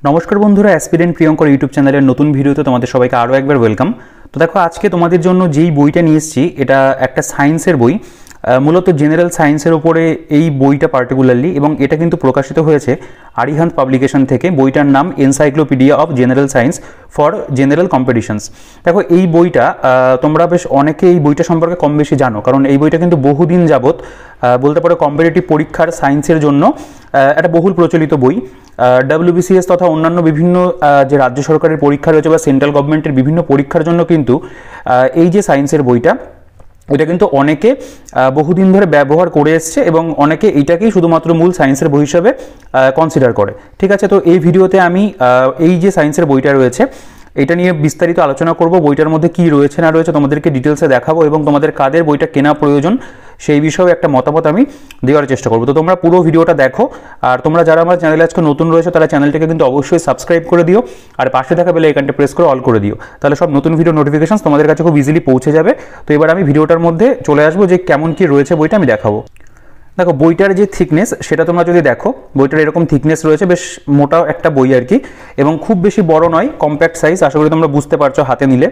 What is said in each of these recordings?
নমস্কার বন্ধুরা, aspirant Priyankar YouTube চ্যানেলের নতুন ভিডিওতে তোমাদের সবাইকে আরও একবার ওয়েলকাম। তো দেখো, আজকে তোমাদের জন্য যেই বইটা নিয়ে এসেছি এটা একটা সায়েন্সের বই, মূলত জেনারেল সায়েন্সের উপরে এই বইটা পার্টিকুলারলি, এবং এটা কিন্তু প্রকাশিত হয়েছে আরিহান্ত পাবলিকেশন থেকে। বইটার নাম encyclopaedia of general science for general competitions. দেখো, এই বইটা তোমরা বেশ অনেকে এই বইটা সম্পর্কে কম বেশি জানো, কারণ এই বইটা কিন্তু বহুদিন যাবৎ বলতে পারো কম্পিটিটিভ পরীক্ষার সায়েন্সের জন্য একটা বহুল প্রচলিত বই। WBCS তথা অন্যান্য বিভিন্ন যে রাজ্য সরকারের পরীক্ষা রয়েছে বা সেন্ট্রাল গভর্নমেন্টের বিভিন্ন পরীক্ষার জন্য কিন্তু এই যে সায়েন্সের বইটা, এটা কিন্তু অনেকে বহুদিন ধরে ব্যবহার করে এসছে এবং অনেকে এইটাকেই শুধুমাত্র মূল সায়েন্সের বই হিসাবে কনসিডার করে। ঠিক আছে, তো এই ভিডিওতে আমি এই যে সায়েন্সের বইটা রয়েছে এটা নিয়ে বিস্তারিত আলোচনা করব। বইটার মধ্যে কি রয়েছে না রয়েছে তোমাদেরকে ডিটেলসে দেখাবো, এবং তোমাদের কাদের বইটা কেনা প্রয়োজন সেই বিষয়ে একটা মতামত আমি দেওয়ার চেষ্টা করবো। তো তোমরা পুরো ভিডিওটা দেখো, আর তোমরা যারা আমার চ্যানেলে আজকে নতুন রয়েছে তারা চ্যানেলটাকে কিন্তু অবশ্যই সাবস্ক্রাইব করে দিও, আর পাশে থাকা বেল আইকনটা প্রেস করে অল করে দিও, তাহলে সব নতুন ভিডিও নোটিফিকেশন তোমাদের কাছে খুব ইজিলি পৌঁছে যাবে। তো এবার আমি ভিডিওটার মধ্যে চলে আসবো যে কেমন কি রয়েছে বইটা আমি দেখাবো। দেখো, বইটার যে থিকনেস সেটা তোমরা যদি দেখো, বইটার এরকম থিকনেস রয়েছে, বেশ মোটা একটা বই আর কি, এবং খুব বেশি বড় নয়, কম্প্যাক্ট সাইজ, আশা করি তোমরা বুঝতে পারছো হাতে নিলে।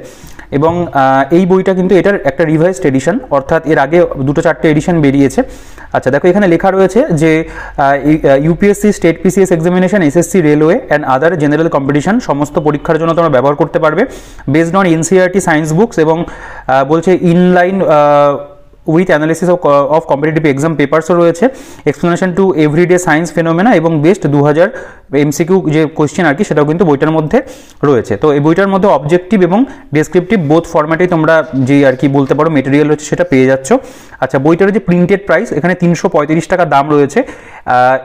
এবং এই বইটা কিন্তু এটার একটা রিভাইজড এডিশন, অর্থাৎ এর আগে 2-4টে এডিশন বেরিয়েছে। আচ্ছা, দেখো এখানে লেখা রয়েছে যে UPSC, state PCS examination, SSC, railway and other general competition সমস্ত পরীক্ষার জন্য তোমরা ব্যবহার করতে পারবে, based on NCERT science books, এবং বলছে inline with analysis of competitive exam পেপারসও রয়েছে, explanation to everyday science phenomena, এবং বেস্ট 2000 MCQ যে কোয়েশ্চেন আর কি সেটাও কিন্তু বইটার মধ্যে রয়েছে। তো এই বইটার মধ্যে অবজেক্টিভ এবং ডেসক্রিপটিভ বোথ ফরম্যাটেই তোমরা যে আর কি বলতে পারো মেটেরিয়াল হচ্ছে সেটা পেয়ে যাচ্ছ। আচ্ছা, বইটার যে প্রিন্টেড প্রাইস এখানে 335 টাকা দাম রয়েছে।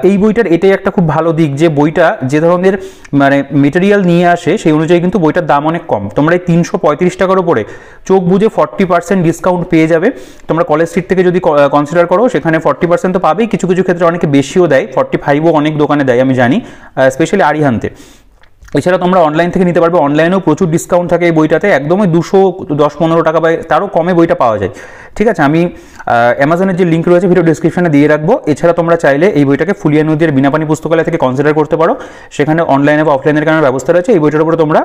এই বইটার এটাই একটা খুব ভালো দিক যে বইটা যে ধরনের মানে মেটেরিয়াল নিয়ে আসে সেই অনুযায়ী কিন্তু বইটার দাম অনেক কম। তোমরা এই 335 টাকার উপরে চোখ বুঝে 40% ডিসকাউন্ট পেয়ে যাবে। তোমরা কলেজ স্ট্রিট থেকে যদি কনসিডার করো সেখানে 40% তো পাবেই, কিছু কিছু ক্ষেত্রে অনেকে বেশিও দেয়, 45ও অনেক দোকানে দেয় আমি জানি, স্পেশালি আরিহান্তে। এছাড়া তোমরা অনলাইন থেকে নিতে পারবে, অনলাইনেও প্রচুর ডিসকাউন্ট থাকে এই বইটাতে, একদমই 210-15 টাকা বা তারও কমে বইটা পাওয়া যায়। ঠিক আছে, আমি অ্যামাজনের যে লিঙ্ক রয়েছে ভিডিও ডিসক্রিপশনে দিয়ে রাখবো। এছাড়া তোমরা চাইলে এই বইটাকে ফুলিয়া নদীর বিনাপানি পুস্তকালয় থেকে কনসিডার করতে পারো, সেখানে অনলাইনে বা অফলাইনের কারণে ব্যবস্থা রয়েছে। এই বইটার উপরে তোমরা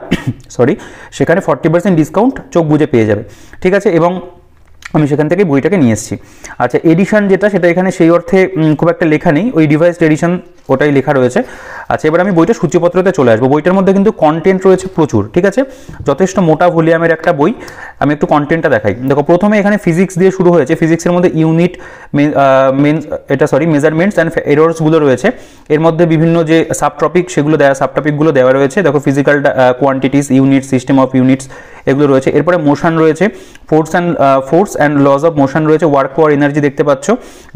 সেখানে 40% ডিসকাউন্ট চোখ বুঝে পেয়ে যাবে। ঠিক আছে, এবং আমি সেখান থেকে বইটাকে নিয়ে এসেছি। আচ্ছা, এডিশন যেটা সেটা এখানে সেই অর্থে খুব একটা লেখা নেই, ওই ডিভাইসড এডিশন ওটাই লেখা রয়েছে। আচ্ছা, এবার আমি বইটা সূচিপত্রতে চলে আসবো। বইটার মধ্যে কিন্তু কন্টেন্ট রয়েছে প্রচুর, ঠিক আছে, যথেষ্ট মোটা ভলিউমের একটা বই। আমি একটু কন্টেন্টটা দেখাই। দেখো, প্রথমে এখানে ফিজিক্স দিয়ে শুরু হয়েছে, ফিজিক্সের মধ্যে ইউনিট মেজারমেন্টস অ্যান্ড এরর্সগুলো রয়েছে। এর মধ্যে বিভিন্ন যে সাবটপিকগুলো দেওয়া রয়েছে। দেখো, physical quantities, units, system of units এগুলো রয়েছে। এরপরে মোশন রয়েছে, force and laws of motion রয়েছে, ওয়ার্ক পাওয়ার এনার্জি দেখতে পাচ্ছ,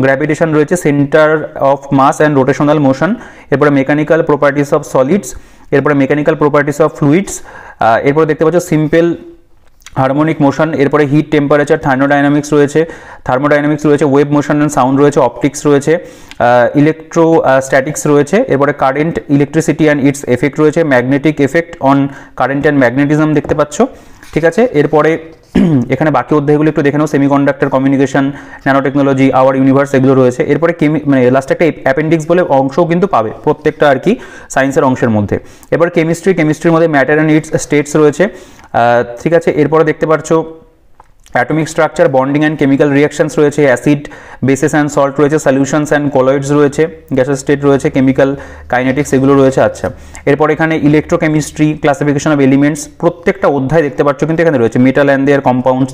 গ্র্যাভিটেশন রয়েছে, centre of mass and rotational motion, এরপরে মেকানিক্যাল প্রপার্টিস অফ সলিডস, এরপরে মেকানিক্যাল প্রপার্টিস অফ ফ্লুইডস, এরপরে দেখতে পাচ্ছ সিম্পল হারমোনিক মোশন, এরপরে হিট, টেম্পারেচার, থার্মোডাইনামিক্স রয়েছে, ওয়েভ মোশন অ্যান্ড সাউন্ড রয়েছে, অপটিক্স রয়েছে, ইলেকট্রোস্ট্যাটিক্স রয়েছে, এরপরে current, electricity and its effect রয়েছে, magnetic effect on current and magnetism দেখতে পাচ্ছ। ঠিক আছে, এরপরে এখানে বাকি অধ্যায়গুলো একটু দেখে নাও, semiconductor, communication, nano technology, our universe এগুলো রয়েছে। এরপরে মানে লাস্টে একটা অ্যাপেন্ডিক্স বলে অংশও কিন্তু পাবে প্রত্যেকটা আর কি সায়েন্সের অংশের মধ্যে। এরপর কেমিস্ট্রির মধ্যে ম্যাটার অ্যান্ড ইটস স্টেটস রয়েছে। ঠিক আছে, এরপরে দেখতে পাচ্ছ atomic structure, bonding and chemical reactions রয়েছে, অ্যাসিড, বেসেস অ্যান্ড সল্ট রয়েছে, সলিউশনস অ্যান্ড কলয়েডস রয়েছে, গ্যাসেস স্টেট রয়েছে, কেমিক্যাল কাইনেটিক্স এগুলো রয়েছে। আচ্ছা, এরপর এখানে ইলেকট্রোকেমিস্ট্রি, ক্লাসিফিকেশন অফ এলিমেন্টস, প্রত্যেকটা অধ্যায় দেখতে পাচ্ছ কিন্তু এখানে রয়েছে, মেটাল অ্যান্ড দেয়ার কম্পাউন্ডস।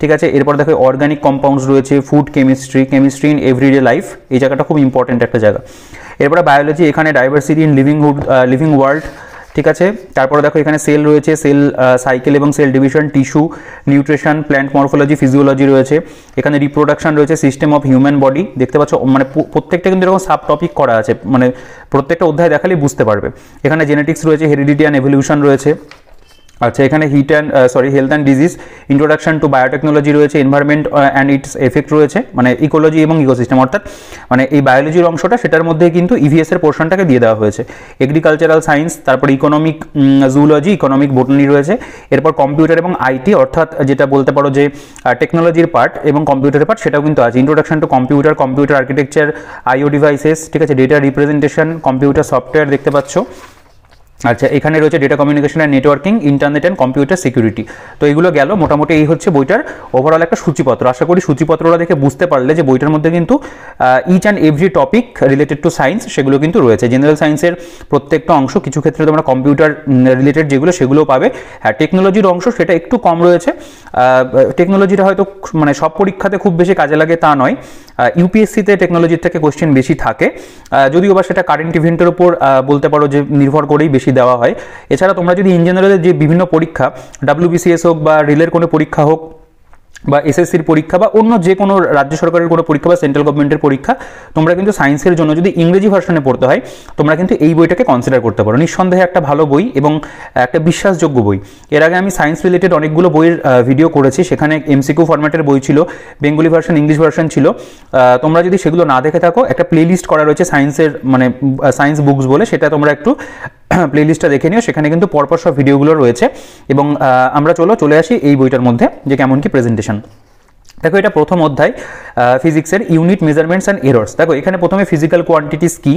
ঠিক আছে, এরপর দেখো অর্গানিক কম্পাউন্ডস রয়েছে, food chemistry in everyday life, এই জায়গাটা খুব ইম্পর্টেন্ট একটা জায়গা। এরপরে বায়োলজি, এখানে ডাইভার্সিটি ইন লিভিং ওয়ার্ল্ড। ঠিক আছে, তারপরে দেখো এখানে সেল রয়েছে, সেল সাইকেল এবং cell division, tissue, nutrition, plant morphology, physiology রয়েছে, এখানে রিপ্রোডাকশন রয়েছে, সিস্টেম অফ হিউম্যান বডি দেখতে পাচ্ছ। মানে প্রত্যেকটা কিন্তু এরকম সাব টপিক করা আছে, মানে প্রত্যেকটা অধ্যায় দেখালেই বুঝতে পারবে। এখানে জেনেটিক্স রয়েছে, হেরিডিটি অ্যান্ড এভলিউশন রয়েছে। আচ্ছা, এখানে health and disease, introduction to biotechnology রয়েছে, এনভায়রনমেন্ট অ্যান্ড ইটস এফেক্ট রয়েছে, মানে ইকোলজি এবং ইকোসিস্টেম, অর্থাৎ মানে এই বায়োলজির অংশটা সেটার মধ্যে কিন্তু ইভিএস এর পোর্শনটাকে দিয়ে দেওয়া হয়েছে। এগ্রিকালচারাল সায়েন্স, তারপর ইকোনমিক জুলজি, ইকোনমিক বোটানি রয়েছে। এরপর কম্পিউটার এবং আইটি, অর্থাৎ যেটা বলতে পারো যে টেকনোলজির পার্ট এবং কম্পিউটারের পার্ট, সেটাও কিন্তু আছে। Introduction to computer architecture, IO devices, ঠিক আছে, ডেটা রিপ্রেজেন্টেশন, কম্পিউটার সফটওয়্যার দেখতে পাচ্ছ। আচ্ছা, এখানে রয়েছে data communication and networking, internet and computer security. তো এইগুলো গেল মোটামুটি, এই হচ্ছে বইটার ওভারঅল একটা সূচিপত্র। আশা করি সূচিপত্রটা দেখে বুঝতে পারলে যে বইটার মধ্যে কিন্তু each and every topic related to science সেগুলো কিন্তু রয়েছে। জেনারেল সায়েন্সের প্রত্যেকটা অংশ, কিছু ক্ষেত্রে তোমরা কম্পিউটার রিলেটেড যেগুলো সেগুলোও পাবে। হ্যাঁ, টেকনোলজির অংশ সেটা একটু কম রয়েছে। টেকনোলজিটা হয়তো মানে সব পরীক্ষাতে খুব বেশি কাজে লাগে তা নয়, ইউপিএসসিতে টেকনোলজির থেকে কোশ্চেন বেশি থাকে, যদিও বা সেটা কারেন্ট ইভেন্টের উপর বলতে পারো যে নির্ভর করেই বেশি দেওয়া হয়। এছাড়া তোমরা যদি ইন জেনারেলের যে বিভিন্ন পরীক্ষা, WBCS হোক বা রেলের কোনো পরীক্ষা হোক বা এসএসসির পরীক্ষা বা অন্য যে কোনো রাজ্য সরকারের কোনো পরীক্ষা বা সেন্ট্রাল গভর্নমেন্টের পরীক্ষা, তোমরা কিন্তু সায়েন্সের জন্য যদি ইংরেজি ভার্সনে পড়তে হয়, তোমরা কিন্তু এই বইটাকে কনসিডার করতে পারো। নিঃসন্দেহে একটা ভালো বই এবং একটা বিশ্বাসযোগ্য বই। এর আগে আমি সায়েন্স রিলেটেড অনেকগুলো বইয়ের ভিডিও করেছি, সেখানে এমসিকিউ ফরম্যাটের বই ছিল, বেঙ্গলি ভার্সন, ইংলিশ ভার্সন ছিল। তোমরা যদি সেগুলো না দেখে থাকো, একটা প্লেলিস্ট করা রয়েছে সায়েন্সের, মানে সায়েন্স বুকস বলে, সেটা তোমরা একটু প্লেলিস্টটা দেখে নিও, সেখানে কিন্তু পরপর সব ভিডিওগুলো রয়েছে। এবং আমরা চলে আসি এই বইটার মধ্যে যে কেমন কি প্রেজেন্টেশন। দেখো, এটা প্রথম অধ্যায় ফিজিক্সের ইউনিট মেজারমেন্টস অ্যান্ড এরর্স। দেখো, এখানে প্রথমে ফিজিক্যাল কোয়ান্টিটিস কি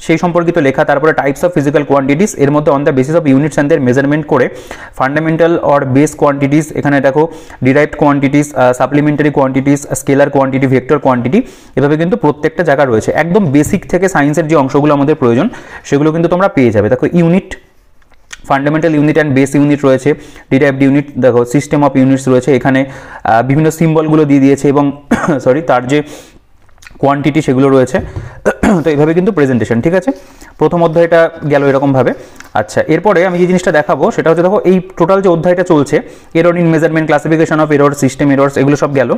সেই সম্পর্কিত লেখা, তারপরে টাইপস অফ ফিজিক্যাল কোয়ান্টিটিস, এর মধ্যে on the basis of units and their measurement করে ফান্ডামেন্টাল অর বেস কোয়ান্টিটিস, এখানে দেখো derived quantities, supplementary quantities, scalar quantity, vector quantity, এভাবে কিন্তু প্রত্যেকটা জায়গা রয়েছে। একদম বেসিক থেকে সায়েন্সের যে অংশগুলো আমাদের প্রয়োজন সেগুলো কিন্তু তোমরা পেয়ে যাবে। দেখো, unit, fundamental unit and base unit রয়েছে, ডিরাইভড ইউনিট, দেখো সিস্টেম অফ ইউনিটস রয়েছে, এখানে বিভিন্ন সিম্বলগুলো দিয়ে দিয়েছে এবং সরি তার যে কোয়ান্টিটি সেগুলো রয়েছে। তো এইভাবে কিন্তু প্রেজেন্টেশন, ঠিক আছে। প্রথম অধ্যায়টা গেল এরকমভাবে। আচ্ছা, এরপরে আমি যে জিনিসটা দেখাবো সেটা হচ্ছে, দেখো এই টোটাল যে অধ্যায়টা চলছে, error in measurement, classification of error, system errors, এগুলো সব গেল।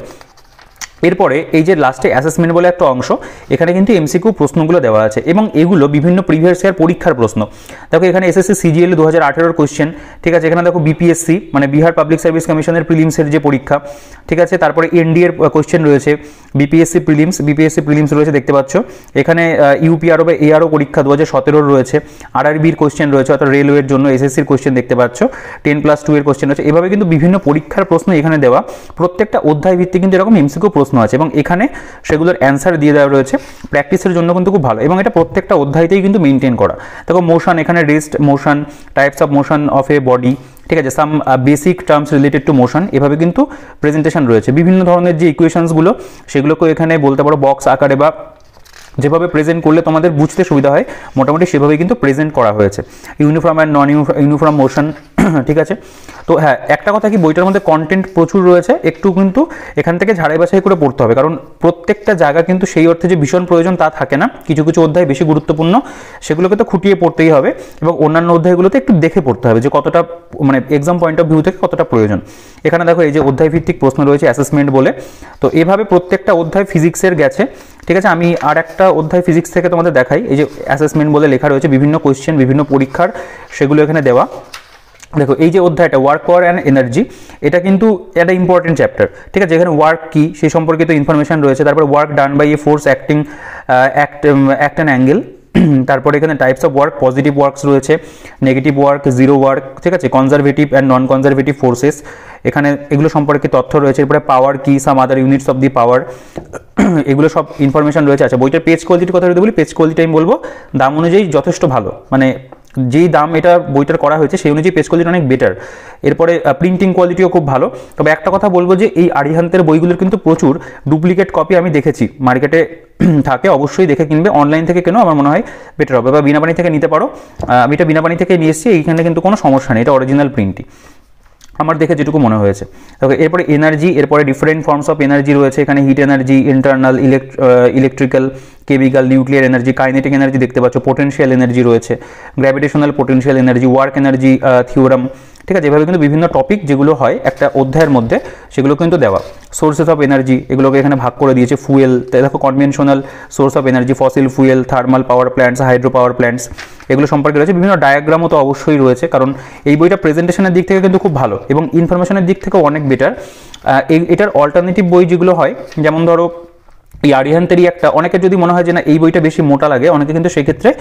এরপরে এই যে লাস্টে অ্যাসেসমেন্ট বলে একটা অংশ, এখানে কিন্তু এমসিকিউ প্রশ্নগুলো দেওয়া আছে এবং এগুলো বিভিন্ন প্রিভিয়াস ইয়ার পরীক্ষার প্রশ্ন। দেখো, এখানে এসএসসি সিজিএল 2018 কোশ্চেন, ঠিক আছে। এখানে দেখো বিপিএসসি মানে বিহার পাবলিক সার্ভিস কমিশনের প্রিলিমসের যে পরীক্ষা, ঠিক আছে। তারপরে এনডিএর কোশ্চেন রয়েছে, বিপিএসসি প্রিলিমস রয়েছে, দেখতে পাচ্ছ। এখানে ইউপিআরও বা এআরও পরীক্ষা 2017 রয়েছে, আরআরবির কোশ্চেন রয়েছে, অর্থাৎ রেলওয়ের জন্য এসএসসির কোশ্চেন দেখতে পাচ্ছ, 10+2 এর কোশ্চেন রয়েছে। এভাবে কিন্তু বিভিন্ন পরীক্ষার প্রশ্ন এখানে দেওয়া, প্রত্যেকটা অধ্যায় ভিত্তিক কিন্তু এরকম এমসিকিউ প্রশ্ন আছে এবং এখানে সেগুলোর অ্যান্সার দিয়ে দেওয়া রয়েছে। প্র্যাকটিসের জন্য কিন্তু খুব ভালো এবং এটা প্রত্যেকটা অধ্যায়তেই কিন্তু মেনটেন করা। দেখো, মোশন, এখানে rest, motion, types of motion of A body, ঠিক আছে, some basic terms related to motion, এভাবে কিন্তু প্রেজেন্টেশন রয়েছে। বিভিন্ন ধরনের যে ইকুয়েশনসগুলো সেগুলোকেও এখানে বলতে পারো বক্স আকারে বা যেভাবে প্রেজেন্ট করলে তোমাদের বুঝতে সুবিধা হয়, মোটামুটি সেভাবেই কিন্তু প্রেজেন্ট করা হয়েছে। Uniform and non uniform motion, ঠিক আছে। তো হ্যাঁ, একটা কথা কি, বইটার মধ্যে কন্টেন্ট প্রচুর রয়েছে, একটু কিন্তু এখান থেকে ঝাড়াই বাছাই করে পড়তে হবে, কারণ প্রত্যেকটা জায়গা কিন্তু সেই অর্থে যে ভীষণ প্রয়োজন তা থাকে না। কিছু কিছু অধ্যায় বেশি গুরুত্বপূর্ণ, সেগুলোকে তো খুঁটিয়ে পড়তেই হবে এবং অন্যান্য অধ্যায়গুলোতে একটু দেখে পড়তে হবে যে কতটা, মানে এক্সাম পয়েন্ট অফ ভিউ থেকে কতটা প্রয়োজন। এখানে দেখো এই যে অধ্যায় ভিত্তিক প্রশ্ন রয়েছে, অ্যাসেসমেন্ট বলে। তো এভাবে প্রত্যেকটা অধ্যায় ফিজিক্সের গেছে, ঠিক আছে। আমি আর একটা অধ্যায় ফিজিক্স থেকে তোমাদের দেখাই। এই যে অ্যাসেসমেন্ট বলে লেখা রয়েছে, বিভিন্ন কোয়েশ্চেন, বিভিন্ন পরীক্ষার, সেগুলো এখানে দেওয়া। দেখো, এই যে অধ্যায়টা ওয়ার্ক পাওয়ার অ্যান্ড এনার্জি, এটা কিন্তু একটা ইম্পর্টেন্ট চ্যাপ্টার, ঠিক আছে। এখানে ওয়ার্ক কি সেই সম্পর্কিত ইনফরমেশন রয়েছে, তারপরে work done by a force acting act an angle, তারপরে এখানে types of work, positive works রয়েছে, নেগেটিভ ওয়ার্ক, জিরো ওয়ার্ক, ঠিক আছে, conservative and non conservative forces, এখানে এগুলো সম্পর্কে তথ্য রয়েছে। এরপরে পাওয়ার কি, সাম আদার ইউনিটস অফ দি পাওয়ার, এগুলো সব ইনফরমেশন রয়েছে। আচ্ছা, বইটার পেজ কোয়ালিটির কথা যদি বলি, পেজ কোয়ালিটি আমি বলবো দাম অনুযায়ী যথেষ্ট ভালো, মানে যেই দাম এটা বইটার করা হয়েছে সেই অনুযায়ী পেজ কোয়ালিটি অনেক বেটার। এরপরে প্রিন্টিং কোয়ালিটিও খুব ভালো। তবে একটা কথা বলবো যে এই আরিহান্তের বইগুলোর কিন্তু প্রচুর ডুপ্লিকেট কপি আমি দেখেছি মার্কেটে থাকে, অবশ্যই দেখে কিনবে। অনলাইন থেকে কেনো, আমার মনে হয় বেটার হবে, বা বিনাপানি থেকে নিতে পারো। আমি এটা বিনাপানি থেকে নিয়ে এসেছি, এইখানে কিন্তু কোনো সমস্যা নেই, এটা অরিজিনাল প্রিন্টই আমার দেখে যেটুকু মনে হয়েছে। এরপরে এনার্জি, এরপরে ডিফারেন্ট ফর্মস অফ এনার্জি রয়েছে, এখানে hit energy, internal, electrical, chemical, nuclear energy, kinetic energy দেখতে পাচ্ছ, পোটেনশিয়াল এনার্জি রয়েছে, gravitational potential energy, work energy theorem, ঠিক আছে। এভাবে কিন্তু বিভিন্ন টপিক যেগুলো হয় একটা অধ্যায়ের মধ্যে সেগুলো কিন্তু দেওয়া। সোর্সেস অফ এনার্জি, এগুলোকে এখানে ভাগ করে দিয়েছে। ফুয়েল, দেখো conventional source of energy, fossil fuel, thermal power plants, hydro power plants, এগুলো সম্পর্কে রয়েছে। বিভিন্ন ডায়াগ্রামও তো অবশ্যই রয়েছে, কারণ এই বইটা প্রেজেন্টেশনের দিক থেকে কিন্তু খুব ভালো এবং ইনফরমেশনের দিক থেকেও অনেক বেটার। এটার অল্টারনেটিভ বই যেগুলো হয়, যেমন ধরো এই আরিহান্তেরই একটা, অনেকের যদি মনে হয় যে না এই বইটা বেশি মোটা লাগে, অনেকে কিন্তু সেক্ষেত্রে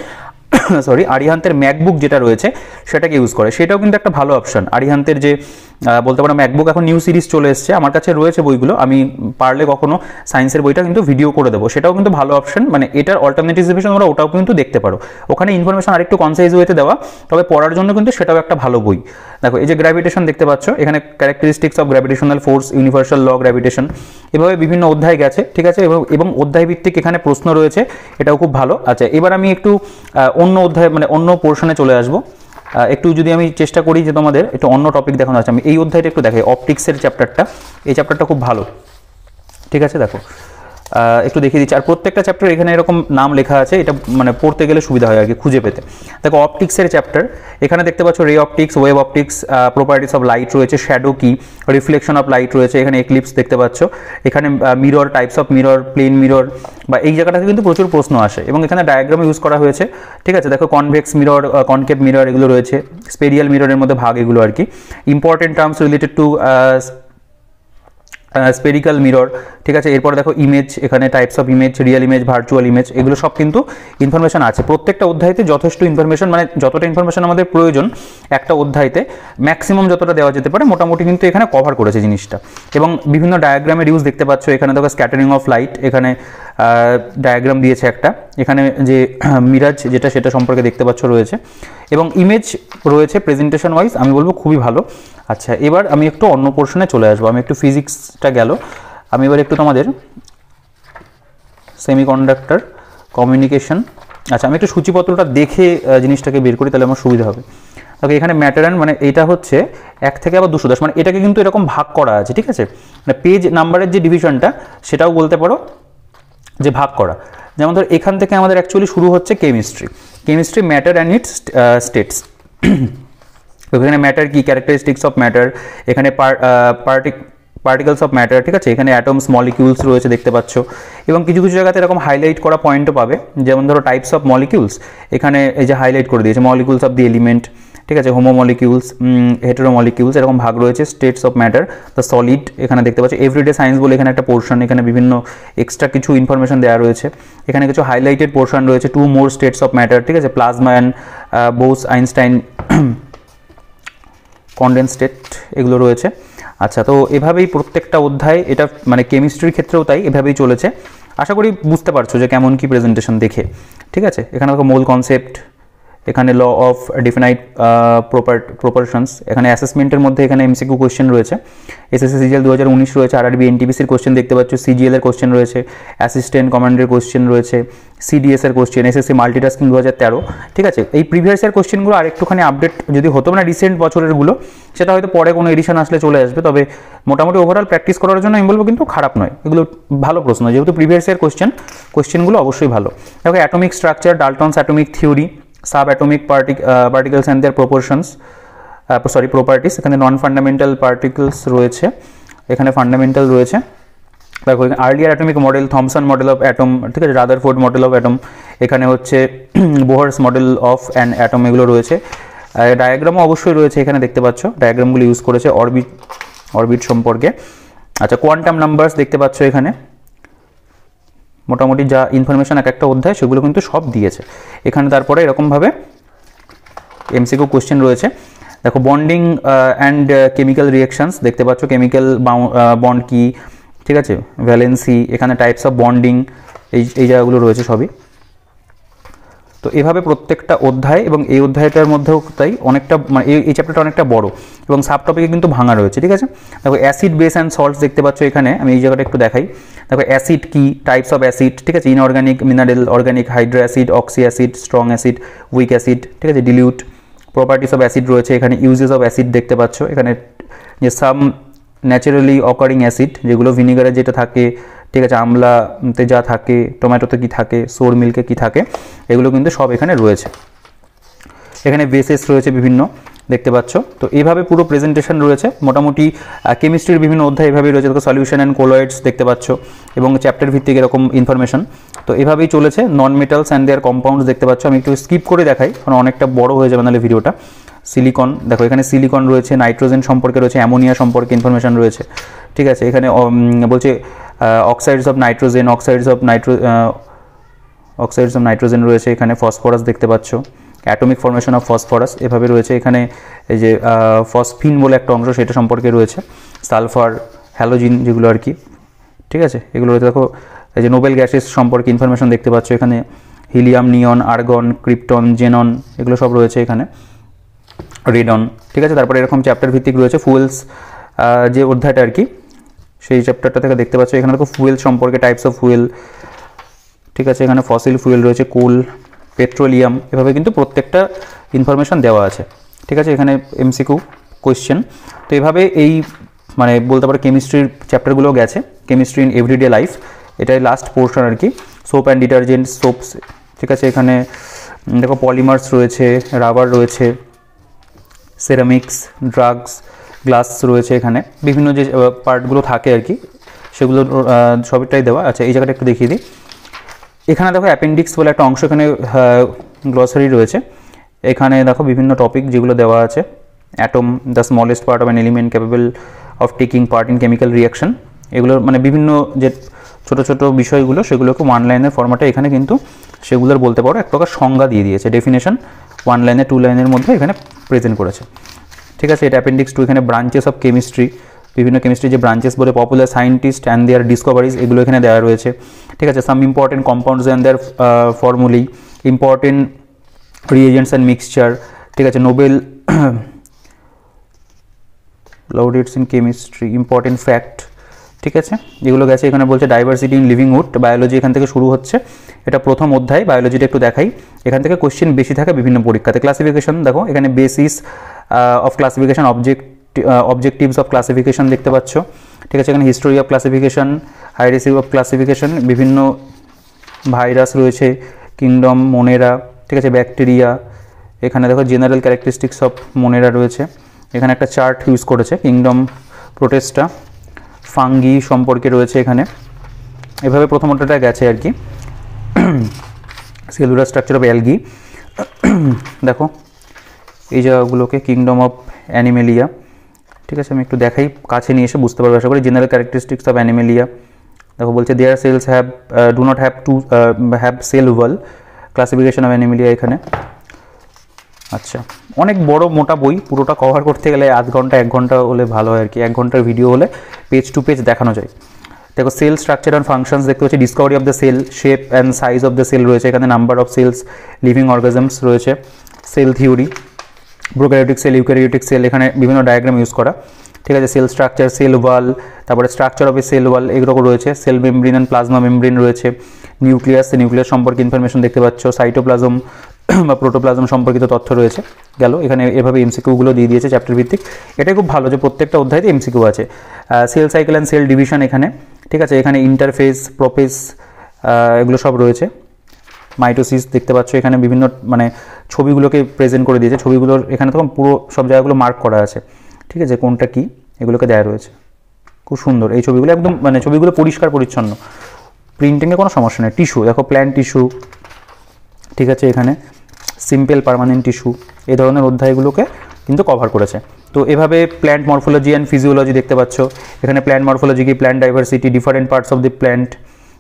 সরি আরিহান্তের ম্যাকবুক যেটা রয়েছে সেটাকে ইউজ করে, সেটাও কিন্তু একটা ভালো অপশন। আরিহান্তের যে বলতে পারো ম্যাকবুক এখন নিউ সিরিজ চলে এসছে, আমার কাছে রয়েছে বইগুলো, আমি পারলে কখনো সায়েন্সের বইটা কিন্তু ভিডিও করে দেবো, সেটাও কিন্তু ভালো অপশন। মানে এটার অল্টারনেটিভ হিসেবে তোমরা ওটাও কিন্তু দেখতে পারো, ওখানে ইনফরমেশন আরেকটু কনসাইজ ওয়েতে দেওয়া, তবে পড়ার জন্য কিন্তু সেটাও একটা ভালো বই। দেখো এই যে গ্র্যাভিটেশন দেখতে পাচ্ছ, এখানে characteristics of gravitational force, universal law gravitation, এভাবে বিভিন্ন অধ্যায় গেছে, ঠিক আছে, এবং অধ্যায় ভিত্তিক এখানে প্রশ্ন রয়েছে, এটাও খুব ভালো। আচ্ছা এবার আমি একটু অন্য অধ্যায় মানে অন্য পোর্শনে চলে আসবো। একটু যদি আমি চেষ্টা করি যে তোমাদের একটু অন্য টপিক দেখানো আছে, আমি এই অধ্যায়টা একটু দেখাই, অপটিক্সের চ্যাপ্টারটা, এই চ্যাপ্টারটা খুব ভালো, ঠিক আছে। দেখো একটু দেখিয়ে দিচ্ছি, আর প্রত্যেকটা চ্যাপ্টার এখানে এরকম নাম লেখা আছে, এটা মানে পড়তে গেলে সুবিধা হয় আর কি খুঁজে পেতে। দেখো অপটিক্সের চ্যাপ্টার, এখানে দেখতে পাচ্ছ ray optics, wave optics, properties of light রয়েছে, শ্যাডো কি, রিফ্লেকশন অফ লাইট রয়েছে, এখানে এক্লিপস দেখতে পাচ্ছ, এখানে mirror, types of mirror, plane mirror, বা এই জায়গাটাতে কিন্তু প্রচুর প্রশ্ন আসে এবং এখানে ডায়াগ্রাম ইউজ করা হয়েছে, ঠিক আছে। দেখো কনভেক্স মিরর, কনকেভ মিরর এগুলো রয়েছে, স্পেরিয়াল মিররের মধ্যে ভাগ এগুলো আর কি, important terms related to spherical mirror, ঠিক আছে। এরপর দেখো ইমেজ, এখানে types of image, real image, virtual image, এগুলো সব কিন্তু ইনফরমেশন আছে প্রত্যেকটা অধ্যায়তে, যথেষ্ট ইনফরমেশন, মানে যতটা ইনফরমেশন আমাদের প্রয়োজন একটা অধ্যায়তে ম্যাক্সিমাম যতটা দেওয়া যেতে পারে মোটামুটি কিন্তু এখানে কভার করেছে জিনিসটা। এবং বিভিন্ন ডায়াগ্রামের ইউজ দেখতে পাচ্ছ, এখানে দেখো স্ক্যাটারিং অফ লাইট, এখানে ডায়াগ্রাম দিয়েছে একটা, এখানে যে মিরাজ যেটা সেটা সম্পর্কে দেখতে পাচ্ছ রয়েছে, এবং ইমেজ রয়েছে প্রেজেন্টেশন ওয়াইজ, আমি বলবো খুবই ভালো। আচ্ছা এবার আমি একটু অন্য পোর্শনে চলে আসবো, আমি একটু ফিজিক্সটা গেল, আমি এবার একটু তোমাদের সেমিকন্ডাক্টর, কমিউনিকেশন, আচ্ছা আমি একটু সূচিপত্রটা দেখে জিনিসটাকে বের করি, তাহলে আমার সুবিধা হবে। ওকে এখানে ম্যাটারান মানে এটা হচ্ছে 1 থেকে আবার 210, মানে এটাকে কিন্তু এরকম ভাগ করা আছে, ঠিক আছে, মানে পেজ নাম্বারের যে ডিভিশনটা সেটাও বলতে পারো যে ভাগ করা। যেমন ধর এখান থেকে আমাদের অ্যাকচুয়ালি শুরু হচ্ছে chemistry matter and it's states. এখানে ম্যাটার কি, ক্যারেক্টারিস্টিক্স অফ ম্যাটার, এখানে পার্টিকেলস অফ ম্যাটার, ঠিক আছে, এখানে অ্যাটমস, মলিকিউলস রয়েছে দেখতে পাচ্ছ, এবং কিছু কিছু জায়গাতে এরকম হাইলাইট করা পয়েন্টও পাবে, যেমন ধরো টাইপস অফ মলিকিউলস, এখানে এই যে হাইলাইট করে দিয়েছে, মলিকিউলস অফ দি এলিমেন্ট, ঠিক আছে, হোমোমলিকিউলস, হেটেরোমলিকিউলস, এরকম ভাগ রয়েছে, states of matter, the solid, এখানে দেখতে পাচ্ছ এভরিডে সায়েন্স বলে এখানে একটা পোর্শন, এখানে বিভিন্ন এক্সট্রা কিছু ইনফরমেশন দেওয়া রয়েছে, এখানে কিছু হাইলাইটেড পোর্শন রয়েছে, 2 more স্টেটস অফ ম্যাটার, ঠিক আছে, প্লাজমা অ্যান্ড বোস আইনস্টাইন কনডেন্সেট এগুলো রয়েছে। আচ্ছা তো এভাবেই প্রত্যেকটা অধ্যায়, এটা মানে কেমিস্ট্রির ক্ষেত্রেও তাই, এভাবেই চলেছে। আশা করি বুঝতে পারছো যে কেমন কি প্রেজেন্টেশন দেখে, ঠিক আছে। এখানে দেখো মোল কনসেপ্ট, এখানে ল অফ ডিফিনাইট প্রপারশনস, এখানে অ্যাসেসমেন্টের মধ্যে এখানে এমসিকিউ কোয়েশ্চেন রয়েছে, এসএসসি সিজিএল 2019 রয়েছে, আরআরবি এনটিপিসির কোয়েশ্চেন দেখতে পাচ্ছ, সিজিএল এর কোয়েশ্চেন রয়েছে, অ্যাসিস্ট্যান্ট কমান্ডের কোয়েশ্চেন রয়েছে, সিডিএস এর কোয়েশ্চেন, এসএসসি মাল্টিটাস্কিং 2013, ঠিক আছে। এই প্রিভিয়াস ইয়ার কোয়েশ্চেনগুলো আরেকটুখানি আপডেট যদি হতো, মানে রিসেন্ট বছরেরগুলো, সেটা হয়তো পরে কোনো এডিশন আসলে চলে আসবে, তবে মোটামুটি ওভারঅল প্র্যাকটিস করার জন্য আমি বলবো কিন্তু খারাপ নয়, এগুলো ভালো প্রশ্ন, যেহেতু প্রিভিয়াস ইয়ার কোয়েশ্চেনগুলো অবশ্যই ভালো। দেখো atomic structure, Dalton's atomic theory, sub atomic particles and their properties, এখানে নন ফান্ডামেন্টাল পার্টিকেলস রয়েছে, এখানে ফান্ডামেন্টাল রয়েছে। দেখো earlier atomic model, Thomson model of atom, ঠিক আছে, রাদারফোর্ড মডেল অফ অ্যাটম, এখানে হচ্ছে Bohr's model of an atom, এগুলো রয়েছে। ডায়াগ্রামও অবশ্যই রয়েছে, এখানে দেখতে পাচ্ছ ডায়াগ্রামগুলো ইউজ করেছে অরবিট সম্পর্কে। আচ্ছা কোয়ান্টাম নাম্বারস দেখতে পাচ্ছ, এখানে মোটামুটি যা ইনফরমেশন এক একটা অধ্যায় সেগুলো কিন্তু সব দিয়েছে এখানে। তারপরে এরকমভাবে এমসিকিউ কোয়েশ্চেন রয়েছে। দেখো বন্ডিং অ্যান্ড কেমিক্যাল রিয়াকশানস দেখতে পাচ্ছ, কেমিক্যাল বন্ড কি, ঠিক আছে, ভ্যালেন্সি, এখানে টাইপস অফ বন্ডিং, এই জায়গাগুলো রয়েছে সবই। তো এভাবে প্রত্যেকটা অধ্যায়, এবং এই অধ্যায়টার মধ্যেও তাই অনেকটা, মানে এই চ্যাপ্টারটা অনেকটা বড় এবং সাব টপিকে কিন্তু ভাঙা রয়েছে, ঠিক আছে। দেখো অ্যাসিড, বেস অ্যান্ড সল্টস দেখতে পাচ্ছ এখানে, আমি এই জায়গাটা একটু দেখাই। দেখো অ্যাসিড কি, টাইপস অফ অ্যাসিড, ঠিক আছে, inorganic, mineral, organic, hydro acid, oxy acid, strong acid, week acid, ঠিক আছে, ডিলিউট, প্রপার্টিস অফ অ্যাসিড রয়েছে, এখানে ইউজেস অফ অ্যাসিড দেখতে পাচ্ছ, এখানে যে সাম ন্যাচারালি অকারিং অ্যাসিড, যেগুলো ভিনিগারে যেটা থাকে, ঠিক আছে, আমলাতে যা থাকে, টমেটোতে কি থাকে, সোর মিল্কে কি থাকে, এগুলো কিন্তু সব এখানে রয়েছে। এখানে বেসেস রয়েছে বিভিন্ন, দেখতে পাচ্ছ। তো এইভাবে পুরো প্রেজেন্টেশন রয়েছে মোটামুটি। কেমিস্ট্রির বিভিন্ন অধ্যায় এভাবেই রয়েছে, দেখো সলিউশন অ্যান্ড কোলয়েডস দেখতে পাচ্ছ, এবং চ্যাপ্টার ভিত্তিক এরকম ইনফরমেশন। তো এভাবেই চলেছে। নন মেটালস অ্যান্ড দেয়ার কম্পাউন্ডস দেখতে পাচ্ছ, আমি একটু স্কিপ করে দেখাই কারণ অনেকটা বড় হয়ে যাবে নাহলে ভিডিওটা। সিলিকন, দেখো এখানে সিলিকন রয়েছে, নাইট্রোজেন সম্পর্কে রয়েছে, অ্যামোনিয়া সম্পর্কে ইনফরমেশন রয়েছে, ঠিক আছে। এখানে বলছে oxides of nitrogen, oxides of nitrogen রয়েছে এখানে, ফসফরাস দেখতে পাচ্ছ, অ্যাটমিক ফর্মেশন অফ ফসফরাস এভাবে রয়েছে এখানে, এই যে ফসফিন বলে একটা অংশ সেটা সম্পর্কে রয়েছে, সালফার, হ্যালোজিন যেগুলো আর কি, ঠিক আছে, এগুলো রয়েছে। দেখো এই যে নোবেল গ্যাসেস সম্পর্কে ইনফরমেশন দেখতে পাচ্ছ এখানে, হিলিয়াম, নিয়ন, আর্গন, ক্রিপ্টন, জেনন এগুলো সব রয়েছে এখানে, রেডন, ঠিক আছে। তারপরে এরকম চ্যাপ্টার ভিত্তিক রয়েছে ফুয়েলস, যে অধ্যায়টা আর কি সেই চ্যাপ্টারটা থেকে দেখতে পাচ্ছ এখানে দেখো ফুয়েল সম্পর্কে, টাইপস অফ ফুয়েল, ঠিক আছে, এখানে ফসিল ফুয়েল রয়েছে, কোল, পেট্রোলিয়াম, এভাবে কিন্তু প্রত্যেকটা ইনফরমেশন দেওয়া আছে, ঠিক আছে। এখানে এমসিকিউ কোয়েশ্চেন, তো এভাবে এই মানে বলতে পারো কেমিস্ট্রির চ্যাপ্টারগুলো গেছে, কেমিস্ট্রি ইন এভরিডে লাইফ, এটাই লাস্ট পোর্শন আর কি। সোপ অ্যান্ড ডিটারজেন্ট, সোপস, ঠিক আছে, এখানে দেখো পলিমার্স রয়েছে, রাবার রয়েছে, সেরামিক্স, ড্রাগস, গ্লাস রয়েছে এখানে, বিভিন্ন যে পার্টগুলো থাকে আর কি সেগুলো সবটাই দেওয়া। আচ্ছা, এই জায়গাটা একটু দেখিয়ে দিই, এখানে দেখো অ্যাপেন্ডিক্স বলে একটা অংশ, এখানে গ্লসারি রয়েছে, এখানে দেখো বিভিন্ন টপিক যেগুলো দেওয়া আছে, atom, the smallest part of an element capable of taking part in chemical reaction, এগুলোর মানে বিভিন্ন যে ছোটো ছোটো বিষয়গুলো সেগুলোকে ওয়ান লাইনের ফরম্যাটে এখানে কিন্তু সেগুলোর বলতে পারো এক প্রকার সংজ্ঞা দিয়ে দিয়েছে, ডেফিনেশন ওয়ান লাইনে 2 লাইনের মধ্যে এখানে প্রেজেন্ট করেছে, ঠিক আছে। এটা অ্যাপেন্ডিক্স 2, এখানে ব্রাঞ্চেস অফ কেমিস্ট্রি, বিভিন্ন কেমিস্ট্রি যে ব্রাঞ্চেস বলে, popular scientist and their discoveries, এগুলো এখানে দেওয়া রয়েছে, ঠিক আছে। Some important compounds and their formulae, important reagents and mixture, ঠিক আছে, Nobel laureates in chemistry, important fact, ঠিক আছে, যেগুলো গেছে। এখানে বলছে ডাইভার্সিটি ইন লিভিংহুড, বায়োলজি এখান থেকে শুরু হচ্ছে, এটা প্রথম অধ্যায়, বায়োলজিটা একটু দেখাই, এখান থেকে কোশ্চেন বেশি থাকে বিভিন্ন পরীক্ষাতে। ক্লাসিফিকেশন দেখো এখানে, basis of classification, objectives of classification দেখতে পাচ্ছ, ঠিক আছে। এখানে history of classification, hierarchy of classification, বিভিন্ন ভাইরাস রয়েছে, কিংডম, মোনেরা, ঠিক আছে, ব্যাকটেরিয়া, এখানে দেখো জেনারেল ক্যারেক্টারিস্টিক্স অফ মোনেরা রয়েছে, এখানে একটা চার্ট ইউজ করেছে, কিংডম প্রোটেস্টা, ফাঙ্গি সম্পর্কে রয়েছে এখানে, এভাবে প্রথমটা গেছে আর কি। সেলুলার স্ট্রাকচার অফ অ্যালগি, দেখো এই জায়গাগুলোকে, কিংডম অফ অ্যানিমেলিয়া, ঠিক আছে, আমি একটু দেখাই, কাছে নিয়ে এসে বুঝতে পারবো আশা করি। জেনারেল ক্যারেক্টারিস্টিক্স অফ অ্যানিমেলিয়া, দেখো বলছে their cells do not have cell wall, classification of Animalia এখানে। আচ্ছা, অনেক বড় মোটা বই, পুরোটা কভার করতে গেলে আধ ঘন্টা 1 ঘন্টা হলে ভালো হয় আর কি, 1 ঘন্টার ভিডিও হলে পেজ টু পেজ দেখানো যায়। দেখো সেল স্ট্রাকচার অ্যান্ড ফাংশনস দেখতে পাচ্ছি, discovery of the cell, shape and size of the cell রয়েছে এখানে, number of cells, living organisms রয়েছে, cell theory, prokaryotic cell, eukaryotic cell, এখানে বিভিন্ন ডায়াগ্রাম ইউজ করা, ঠিক আছে। সেল স্ট্রাকচার, সেল ওয়াল, তারপরে structure of A cell wall এগুলো রয়েছে, cell membrane and plasma membrane রয়েছে, নিউক্লিয়াস সম্পর্কে ইনফরমেশন দেখতে পাচ্ছ, সাইটোপ্লাজম বা প্রোটোপ্লাজম সম্পর্কিত তথ্য রয়েছে। গেল এখানে এভাবে এমসিকিউগুলো দিয়ে দিয়েছে চ্যাপ্টার ভিত্তিক, এটাই খুব ভালো যে প্রত্যেকটা অধ্যায়তে এমসিকিউ আছে। Cell cycle and cell division এখানে, ঠিক আছে, এখানে ইন্টারফেস, প্রোফেস এগুলো সব রয়েছে। মাইটোসিস দেখতে পাচ্ছ এখানে, বিভিন্ন মানে ছবিগুলোকে প্রেজেন্ট করে দিয়েছে, ছবিগুলোর এখানে তখন পুরো সব জায়গাগুলো মার্ক করা আছে, ঠিক আছে, কোনটা কি এগুলোকে দেওয়া রয়েছে, খুব সুন্দর এই ছবিগুলো, একদম মানে ছবিগুলো পরিষ্কার পরিচ্ছন্ন, প্রিন্টিংয়ে কোনো সমস্যা নেই। টিস্যু দেখো, প্ল্যান্ট টিস্যু, ঠিক আছে, এখানে সিম্পল পার্মানেন্ট টিস্যু, এই ধরনের অধ্যায়গুলোকে কিন্তু কভার করেছে। তো এভাবে প্ল্যান্ট মরফোলজি অ্যান্ড ফিজিওলজি দেখতে পাচ্ছ এখানে, প্ল্যান্ট মরফোলজি কি, plant diversity, different parts of the plant,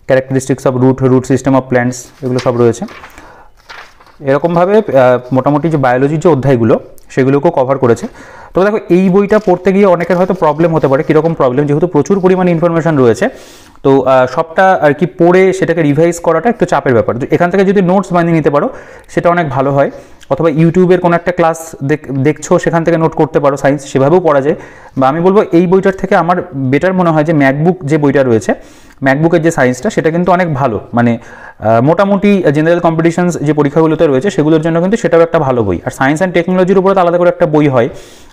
characteristics of root system of plants, এগুলো সব রয়েছে। এরকমভাবে মোটামুটি যে বায়োলজির যে অধ্যায়গুলো সেগুলোকেও কভার করেছে। তো দেখো এই বইটা পড়তে গিয়ে অনেকের হয়তো প্রবলেম হতে পারে, কীরকম প্রবলেম, যেহেতু প্রচুর পরিমাণে ইনফরমেশান রয়েছে, তো সবটা আর কি পড়ে সেটাকে রিভাইজ করাটা একটু চাপের ব্যাপার। এখান থেকে যদি নোটস বানিয়ে নিতে পারো সেটা অনেক ভালো হয়, অথবা ইউটিউবের কোনো একটা ক্লাস দেখছো সেখান থেকে নোট করতে পারো, সায়েন্স সেভাবেও পড়া যায়। বা আমি বলবো এই বইটার থেকে আমার বেটার মনে হয় যে ম্যাকবুক যে বইটা রয়েছে, ম্যাকবুকের যে সায়েন্সটা সেটা কিন্তু অনেক ভালো, মানে মোটামুটি জেনারেল কম্পিটিশনস যে পরীক্ষাগুলোতে রয়েছে সেগুলোর জন্য কিন্তু সেটাও একটা ভালো বই। আর সায়েন্স অ্যান্ড টেকনোলজির উপরে তো আলাদা করে একটা বই হয়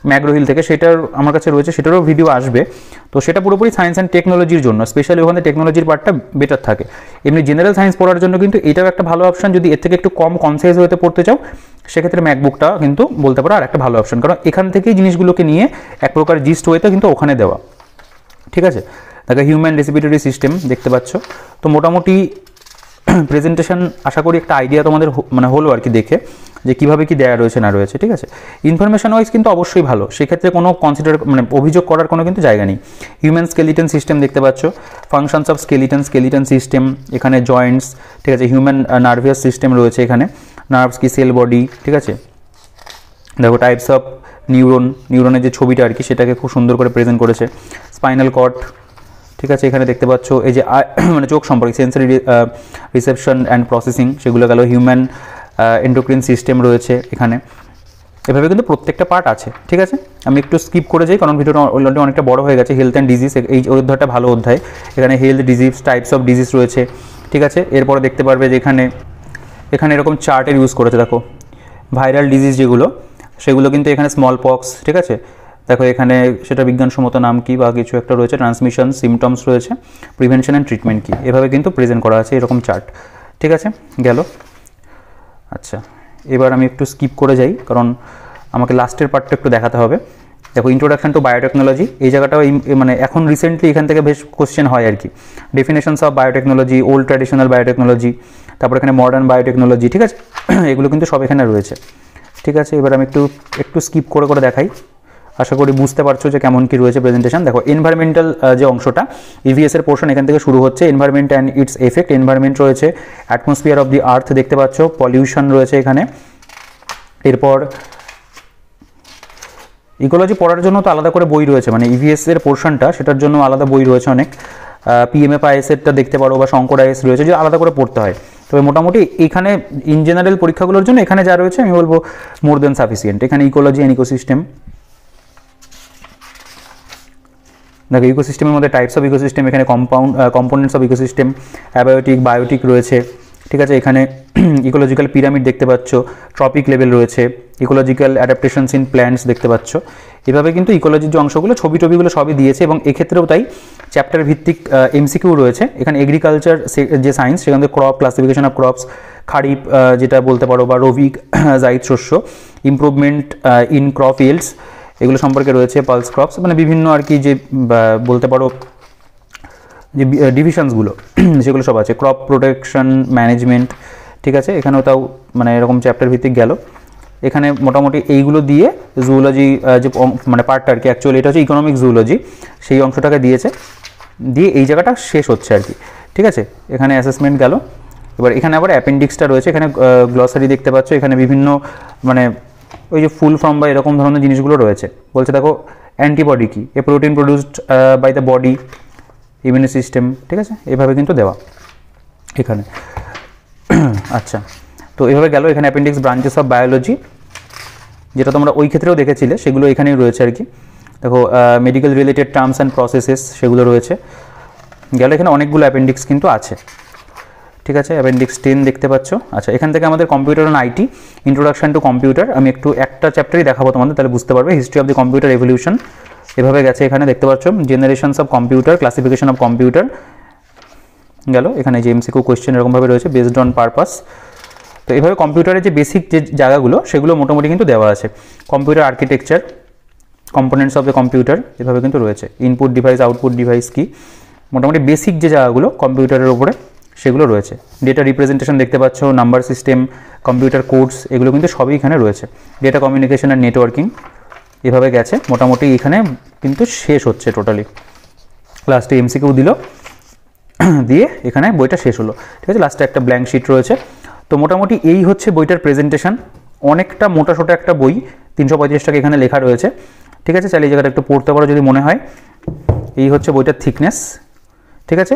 ম্যাকগ্রো-হিল থেকে, সেটার আমার কাছে রয়েছে, সেটারও ভিডিও আসবে। তো সেটা পুরোপুরি সায়েন্স অ্যান্ড টেকনোলজির জন্য, স্পেশালি ওখানে টেকনোলজির পার্টটা বেটার থাকে। এমনি জেনারেল সায়েন্স পড়ার জন্য কিন্তু এটাও একটা ভালো অপশন, যদি এর থেকে একটু কম কনসাইজ হতে পড়তে চাও সেক্ষেত্রে ম্যাকবুকটা কিন্তু বলতে পারো আর একটা ভালো অপশন, কারণ এখান থেকেই জিনিসগুলোকে নিয়ে এক প্রকার জিস্ট হয়েতে কিন্তু ওখানে দেওয়া, ঠিক আছে। দেখো হিউম্যান রেসপিরেটরি সিস্টেম দেখতে পাচ্ছ। তো মোটামুটি প্রেজেন্টেশন আশা করি একটা আইডিয়া তোমাদের মানে হলো আর কি দেখে, যে কীভাবে কী দেওয়া রয়েছে না রয়েছে। ঠিক আছে, ইনফরমেশন ওয়াইজ কিন্তু অবশ্যই ভালো, সেক্ষেত্রে কোনো কনসিডার মানে অভিযোগ করার কোনো কিন্তু জায়গা নেই। হিউম্যান স্কেলিটন সিস্টেম দেখতে পাচ্ছ, ফাংশনস অফ স্কেলিটন সিস্টেম, এখানে জয়েন্টস, ঠিক আছে, হিউম্যান নার্ভাস সিস্টেম রয়েছে, এখানে নার্ভস কি, সেল বডি, ঠিক আছে। দেখো টাইপস অফ নিউরনের যে ছবিটা আর কি সেটাকে খুব সুন্দর করে প্রেজেন্ট করেছে। স্পাইনাল কর্ড, ঠিক আছে, এখানে দেখতে পাচ্ছ এই যে মানে চোখ সম্পর্কে সেন্সরি রিসেপশন অ্যান্ড প্রসেসিং সেগুলো গেল। হিউম্যান এন্ডোক্রিন সিস্টেম রয়েছে এখানে। এভাবে কিন্তু প্রত্যেকটা পার্ট আছে। ঠিক আছে, আমি একটু স্কিপ করে যাই কারণ ভিডিওটা অলরেডি অনেকটা বড় হয়ে গেছে। হেলথ অ্যান্ড ডিজিজ, এই অধ্যায়টা ভালো অধ্যায়। এখানে health disease, types of disease রয়েছে। ঠিক আছে, এরপরে দেখতে পারবে যে এখানে এরকম চার্টের ইউজ করেছে। দেখো ভাইরাল ডিজিজ যেগুলো সেগুলো কিন্তু এখানে স্মল পক্স, ঠিক আছে, দেখো এখানে সেটা বিজ্ঞানসম্মত নাম কি বা কিছু একটা রয়েছে, ট্রান্সমিশন, সিমটমস রয়েছে, প্রিভেনশন অ্যান্ড ট্রিটমেন্ট কি, এভাবে কিন্তু প্রেজেন্ট করা আছে এরকম চার্ট। ঠিক আছে, গেল। আচ্ছা, এবার আমি একটু স্কিপ করে যাই কারণ আমাকে লাস্টের পার্টটা একটু দেখাতে হবে। দেখো ইন্ট্রোডাকশন টু বায়োটেকনোলজি, এই জায়গাটাও মানে এখন রিসেন্টলি এখান থেকে বেশ কোশ্চেন হয় আর কি। Definitions of biotechnology, old traditional biotechnology, তারপর এখানে মডার্ন বায়োটেকনোলজি, ঠিক আছে, এগুলো কিন্তু সব এখানে রয়েছে। ঠিক আছে, এবার আমি একটু স্কিপ করে দেখাই, আশা করি বুঝতে পারছো যে কেমন কি রয়েছে প্রেজেন্টেশন। দেখো এনভায়রনমেন্টাল যে অংশটা, ইভিএস এর পোর্শন এখান থেকে শুরু হচ্ছে। Environment and its effect, environment রয়েছে, অ্যাটমসফিয়ার অফ দি আর্থ দেখতে পাচ্ছ, পলিউশন রয়েছে এখানে। এরপর ইকোলজি পড়ার জন্য তো আলাদা করে বই রয়েছে, মানে ইভিএস এর পোর্শনটা সেটার জন্য আলাদা বই রয়েছে অনেক। পিএমএফআইএস এরটা দেখতে পারো বা শঙ্কর আইএস রয়েছে, যে আলাদা করে পড়তে হয়। তবে মোটামুটি এখানে ইন জেনারেল পরীক্ষাগুলোর জন্য এখানে যা রয়েছে আমি বলবো মোর দেন সাফিসিয়েন্ট। এখানে ইকোলজি অ্যান্ড ইকোসিস্টেম, দেখো ইকোসিস্টেমের মধ্যে টাইপস অফ ইকোসিস্টেম, এখানে components of ecosystem, abiotic, biotic রয়েছে। ঠিক আছে, এখানে ইকোলজিক্যাল পিরামিড দেখতে পাচ্ছ, ট্রপিক লেভেল রয়েছে, ইকোলজিক্যাল অ্যাডাপ্টেশনস ইন প্ল্যান্টস দেখতে পাচ্ছ। এভাবে কিন্তু ইকোলজির যে অংশগুলো ছবি টবিগুলো সবই দিয়েছে, এবং এক্ষেত্রেও তাই চ্যাপ্টার ভিত্তিক এমসিকিউ রয়েছে। এখানে এগ্রিকালচার যে সায়েন্স, সেখান থেকে crop, classification of crops, kharif যেটা বলতে পারো, বা রবি জাইদ শস্য, ইমপ্রুভমেন্ট ইন ক্রপ ইল্ডস, এগুলো সম্পর্কে রয়েছে। পালস ক্রপস, মানে বিভিন্ন আর কি যে বলতে পারো যে ডিভিশনসগুলো সেগুলো সব আছে। ক্রপ প্রোটেকশন ম্যানেজমেন্ট, ঠিক আছে, এখানেও তাও মানে এরকম চ্যাপ্টার ভিত্তিক গেল। এখানে মোটামুটি এইগুলো দিয়ে জুওলজি যে মানে পার্টটা আর কি, অ্যাকচুয়ালি এটা হচ্ছে ইকোনমিক জুওলজি, সেই অংশটাকে দিয়েছে, দিয়ে এই জায়গাটা শেষ হচ্ছে আর কি। ঠিক আছে, এখানে অ্যাসেসমেন্ট গেল। এবার এখানে আবার অ্যাপেন্ডিক্সটা রয়েছে, এখানে গ্লসারি দেখতে পাচ্ছ, এখানে বিভিন্ন মানে ওই যে ফুল ফর্ম বা এরকম ধরনের জিনিসগুলো রয়েছে। বলছে দেখো অ্যান্টিবডি কি, a protein produced by the body, immune system, ঠিক আছে, এভাবে কিন্তু দেওয়া এখানে। আচ্ছা, তো এভাবে গেল। এখানে অ্যাপেন্ডিক্স, ব্রাঞ্চেস অফ বায়োলজি, যেটা তোমরা ওই ক্ষেত্রেও দেখেছিলে, সেগুলো এখানেই রয়েছে আর কি। দেখো medical related terms and processes, সেগুলো রয়েছে। গেল, এখানে অনেকগুলো অ্যাপেন্ডিক্স কিন্তু আছে। ঠিক আছে, অ্যাপেন্ডিক্স 10 দেখতে পাচ্ছ। আচ্ছা, এখান থেকে আমাদের computer and IT, introduction to computer, আমি একটু একটা চ্যাপ্টারই দেখাবো তোমাদের, তাহলে বুঝতে পারবে। History of the computer evolution, এভাবে গেছে। এখানে দেখতে পাচ্ছ generations of computer, classification of computer গেল। এখানে যে এমসিকিউ কোয়েশ্চেন এরকমভাবে রয়েছে, বেসড অন পারপাস। তো এইভাবে কম্পিউটারের যে বেসিক যে জায়গাগুলো সেগুলো মোটামুটি কিন্তু দেওয়া আছে। Computer architecture, components of the computer, এভাবে কিন্তু রয়েছে। ইনপুট ডিভাইস, আউটপুট ডিভাইস কি, মোটামুটি বেসিক যে জায়গাগুলো কম্পিউটারের উপরে সেগুলো রয়েছে। ডেটা রিপ্রেজেন্টেশন দেখতে পাচ্ছ, নাম্বার সিস্টেম, কম্পিউটার কোডস, এগুলো কিন্তু সবই এখানে রয়েছে। ডেটা কমিউনিকেশন অ্যান্ড নেটওয়ার্কিং, এভাবে গেছে। মোটামুটি এখানে কিন্তু শেষ হচ্ছে টোটালি। লাস্টে এমসিকিউ দিল, দিয়ে এখানে বইটা শেষ হলো। ঠিক আছে, লাস্টে একটা ব্ল্যাঙ্ক শিট রয়েছে। তো মোটামুটি এই হচ্ছে বইটার প্রেজেন্টেশন। অনেকটা মোটাসোটা একটা বই, 335 টাকা এখানে লেখা রয়েছে। ঠিক আছে, চাইলে এই জায়গাটা একটু পড়তে পারো যদি মনে হয়। এই হচ্ছে বইটার থিকনেস। ঠিক আছে,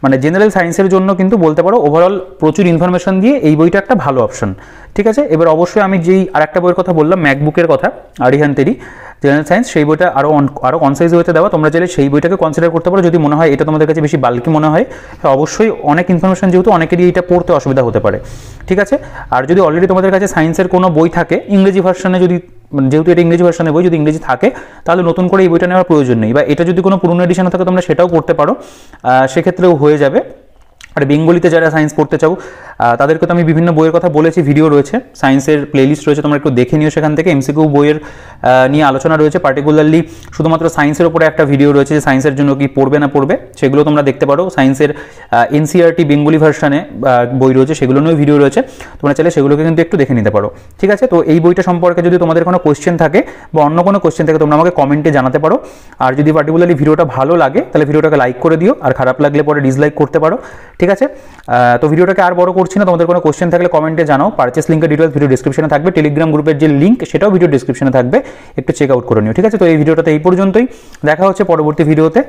মানে জেনারেল সায়েন্সের জন্য কিন্তু বলতে পারো ওভারঅল প্রচুর ইনফরমেশন দিয়ে এই বইটা একটা ভালো অপশন। ঠিক আছে, এবার অবশ্যই আমি যেই আরেকটা বইয়ের কথা বললাম, ম্যাকবুকের কথা, আরিহান তেরি জেনারেল সায়েন্স, সেই বইটা আরও কনসাইজ হতে দেওয়া। তোমরা চাইলে সেই বইটাকে কনসিডার করতে পারো যদি মনে হয় এটা তোমাদের কাছে বেশি বাল্কি মনে হয়। অবশ্যই অনেক ইনফরমেশন, যেহেতু অনেকেরই এটা পড়তে অসুবিধা হতে পারে। ঠিক আছে, আর যদি অলরেডি তোমাদের কাছে সায়েন্সের কোনো বই থাকে ইংরেজি ভার্সনে, যদি যেহেতু এটা ইংরেজি ভার্সনের বই, যদি ইংরেজি থাকে তাহলে নতুন করে এই বইটা নেওয়ার প্রয়োজন নেই, বা এটা যদি কোনো পুরনো এডিশনে থাকে তোমরা সেটাও করতে পারো, সেক্ষেত্রেও হয়ে যাবে। আর বেঙ্গলিতে যারা সায়েন্স পড়তে চাও তাদেরকে তো আমি বিভিন্ন বইয়ের কথা বলেছি, ভিডিও রয়েছে, সায়েন্সের প্লেলিস্ট রয়েছে, তোমরা একটু দেখে নিও। সেখান থেকে এমসিকিউ বইয়ের নিয়ে আলোচনা রয়েছে, পার্টিকুলারলি শুধুমাত্র সায়েন্সের উপরে একটা ভিডিও রয়েছে যে সায়েন্সের জন্য কি পড়বে না পড়বে, সেগুলো তোমরা দেখতে পারো। সায়েন্সের এনসিইআরটি বেঙ্গলি ভার্সানে বই রয়েছে, সেগুলো নিয়েও ভিডিও রয়েছে, তোমরা চাইলে সেগুলোকে কিন্তু একটু দেখে নিতে পারো। ঠিক আছে, তো এই বইটা সম্পর্কে যদি তোমাদের কোনো কোয়েশ্চেন থাকে বা অন্য কোনো কোয়েশ্চেন থাকে তোমরা আমাকে কমেন্টে জানাতে পারো। আর যদি পার্টিকুলারলি ভিডিওটা ভালো লাগে তাহলে ভিডিওটাকে লাইক করে দিও, আর খারাপ লাগলে পরে ডিসলাইক করতে পারো। ঠিক আছে, তো ভিডিওটাকে আর বড় করছি না, তোমাদের কোনো কোশ্চেন থাকলে কমেন্টে জানাও। পারচেস লিঙ্কের ডিটেলস ভিডিও ডিসক্রিপশনে থাকবে, টেলিগ্রাম গ্রুপের যে লিঙ্ক সেটাও ভিডিও ডিসক্রিপশনে থাকবে, একটু চেক আউট করে নিও। ঠিক আছে, তো এই ভিডিওটাতে এই পর্যন্তই, দেখা হচ্ছে পরবর্তী ভিডিওতে।